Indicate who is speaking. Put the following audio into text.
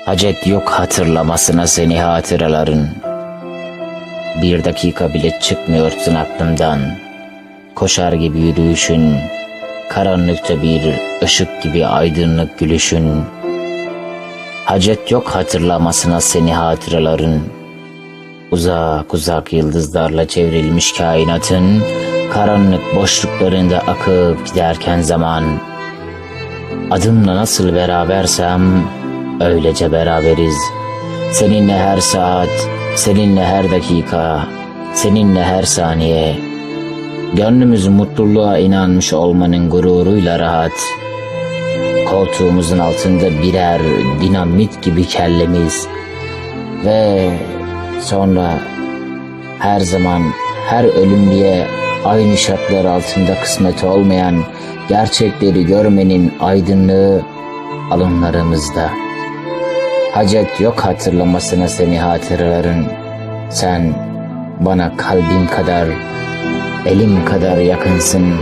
Speaker 1: Hacet yok hatırlamasına seni hatıraların. Bir dakika bile çıkmıyorsun aklımdan. Koşar gibi yürüyüşün, karanlıkta bir ışık gibi aydınlık gülüşün. Hacet yok hatırlamasına seni hatıraların. Uzak uzak yıldızlarla çevrilmiş kainatın karanlık boşluklarında akıp giderken zaman. Adımla nasıl berabersem öylece beraberiz. Seninle her saat, seninle her dakika, seninle her saniye. Gönlümüz mutluluğa inanmış olmanın gururuyla rahat. Koltuğumuzun altında birer dinamit gibi kellemiz. Ve sonra her zaman her ölümlüye aynı şartlar altında kısmet olmayan gerçekleri görmenin aydınlığı alınlarımızda. Hacet yok hatırlamasına seni hatıraların. Sen bana kalbim kadar, elim kadar yakınsın.